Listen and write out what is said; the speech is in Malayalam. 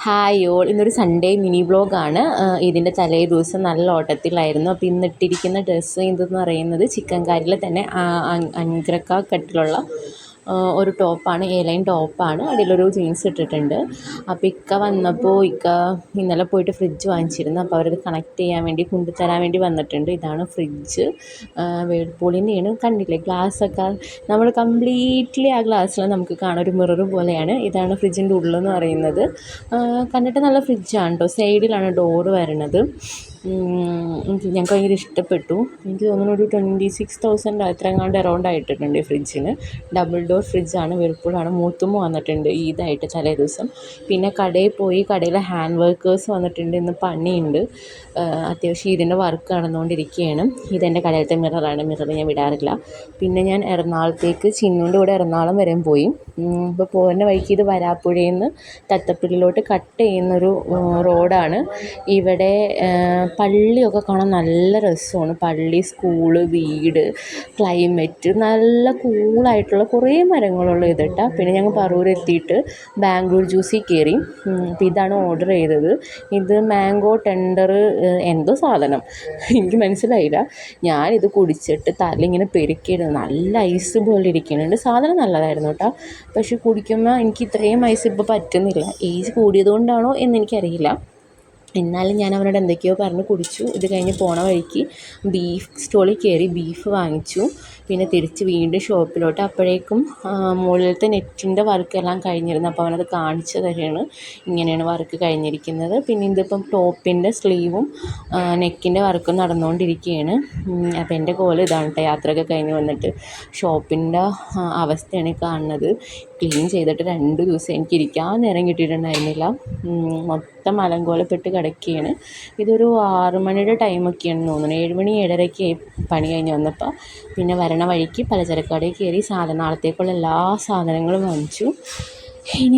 ഹായ് ഓൾ, ഇന്നൊരു സൺഡേ മിനി വ്ളോഗാണ്. ഇതിൻ്റെ തലേ ദിവസം നല്ല ഓട്ടത്തിലായിരുന്നു. അപ്പോൾ ഇന്നിട്ടിരിക്കുന്ന ഡ്രസ്സ് ഇതെന്ന് പറയുന്നത് ചിക്കൻ കറിയിൽ തന്നെ അഞ്ചരക്ക കട്ടിലുള്ള ഒരു ടോപ്പാണ്, എ-ലൈൻ ടോപ്പാണ്. അതിലൊരു ജീൻസ് ഇട്ടിട്ടുണ്ട്. അപ്പോൾ ഇക്ക വന്നപ്പോൾ ഇക്ക ഇന്നലെ പോയിട്ട് ഫ്രിഡ്ജ് വാങ്ങിച്ചിരുന്നു. അപ്പോൾ അവരത് കണക്ട് ചെയ്യാൻ വേണ്ടി കൊണ്ടുതരാൻ വേണ്ടി വന്നിട്ടുണ്ട്. ഇതാണ് ഫ്രിഡ്ജ്, വേൾപൂളിൻ്റെയാണ്. കണ്ടില്ലേ ഗ്ലാസ്സൊക്കെ നമ്മൾ കംപ്ലീറ്റ്ലി ആ ഗ്ലാസ്സിൽ നമുക്ക് കാണാം, ഒരു മിറർ പോലെയാണ്. ഇതാണ് ഫ്രിഡ്ജിൻ്റെ ഉള്ളെന്ന് പറയുന്നത്. കണ്ടിട്ട് നല്ല ഫ്രിഡ്ജാണ് കേട്ടോ. സൈഡിലാണ് ഡോറ് വരുന്നത്. ഞങ്ങൾക്ക് ഭയങ്കര ഇഷ്ടപ്പെട്ടു. എനിക്ക് തോന്നുന്നു ഒരു 26,000 അത്രങ്ങാണ്ട് അറൗണ്ട് ആയിട്ടുണ്ട് ഈ ഫ്രിഡ്ജിന്. Double door ഫ്രിഡ്ജാണ്, വെർപൂളാണ്. മൂത്തുമ്മ വന്നിട്ടുണ്ട് ഈദായിട്ട് തലേ ദിവസം. പിന്നെ കടയിൽ പോയി, കടയിലെ ഹാൻഡ് വർക്കേഴ്സ് വന്നിട്ടുണ്ട്. ഇന്ന് പണിയുണ്ട്, അത്യാവശ്യം ഇതിൻ്റെ വർക്ക് നടന്നുകൊണ്ടിരിക്കുകയാണ്. ഇതെൻ്റെ കടയിലത്തെ മിററാണ്, മിറർ ഞാൻ വിടാറില്ല. പിന്നെ ഞാൻ എറണാകുളത്തേക്ക് ചിന്നുൻ്റെ കൂടെ എറണാകുളം വരെ പോയി. ഇപ്പോൾ പോകുന്ന വഴിക്ക് ഇത് വരാപ്പുഴയിൽ നിന്ന് തത്തപ്പിള്ളിലോട്ട് കട്ട് ചെയ്യുന്നൊരു റോഡാണ്. ഇവിടെ പള്ളിയൊക്കെ കാണാൻ നല്ല രസമാണ്. പള്ളി, സ്കൂള്, വീട്, ക്ലൈമറ്റ് നല്ല കൂളായിട്ടുള്ള കുറേ മരങ്ങളുള്ള ഇതിട്ടാ. പിന്നെ ഞങ്ങൾ പറവൂർ എത്തിയിട്ട് ബാംഗ്ലൂർ ജ്യൂസിൽ കയറി. അപ്പോൾ ഇതാണ് ഓർഡർ ചെയ്തത്. ഇത് മാംഗോ ടെൻഡർ എന്തോ സാധനം, എനിക്ക് മനസ്സിലായില്ല. ഞാനിത് കുടിച്ചിട്ട് തല ഇങ്ങനെ പെരുക്കിയിരുന്നു. നല്ല ഐസ് പോലെ ഇരിക്കുന്നുണ്ട്. സാധനം നല്ലതായിരുന്നു കേട്ടോ. പക്ഷെ കുടിക്കുമ്പോൾ എനിക്ക് ഇത്രയും ഐസ് ഇപ്പോൾ പറ്റുന്നില്ല. ഏജ് കൂടിയതുകൊണ്ടാണോ എന്നെനിക്കറിയില്ല. എന്നാലും ഞാൻ അവനോട് എന്തൊക്കെയോ പറഞ്ഞ് കുടിച്ചു. ഇത് കഴിഞ്ഞ് പോണ വഴിക്ക് ബീഫ് സ്റ്റോളിൽ കയറി ബീഫ് വാങ്ങിച്ചു. പിന്നെ തിരിച്ച് വീണ്ടും ഷോപ്പിലോട്ട്. അപ്പോഴേക്കും മുകളിലത്തെ നെറ്റിൻ്റെ വർക്കെല്ലാം കഴിഞ്ഞിരുന്നു. അപ്പോൾ അവനത് കാണിച്ചു തരികയാണ്, ഇങ്ങനെയാണ് വർക്ക് കഴിഞ്ഞിരിക്കുന്നത്. പിന്നെ ഇതിപ്പം ടോപ്പിൻ്റെ സ്ലീവും നെക്കിൻ്റെ വർക്കും നടന്നുകൊണ്ടിരിക്കുകയാണ്. അപ്പോൾ എൻ്റെ കോലം ഇതാണ് കേട്ടോ. യാത്രയൊക്കെ കഴിഞ്ഞ് വന്നിട്ട് ഷോപ്പിൻ്റെ അവസ്ഥയാണ് കാണുന്നത്. ക്ലീൻ ചെയ്തിട്ട് 2 ദിവസം എനിക്ക് ഇരിക്കാൻ നേരം കിട്ടിയിട്ടുണ്ടായിരുന്നില്ല. മൊത്തം അലങ്കോലപ്പെട്ട് കിടക്കുകയാണ്. ഇതൊരു 6 മണിയുടെ ടൈമൊക്കെയാണെന്ന് തോന്നുന്നു. 7 മണി 7:30 പണി കഴിഞ്ഞ് വന്നപ്പോൾ. പിന്നെ വരണ വഴിക്ക് പലചരക്ക് കടയിൽ കയറി നാളത്തേക്കുള്ള എല്ലാ സാധനങ്ങളും വാങ്ങിച്ചു. ഇനി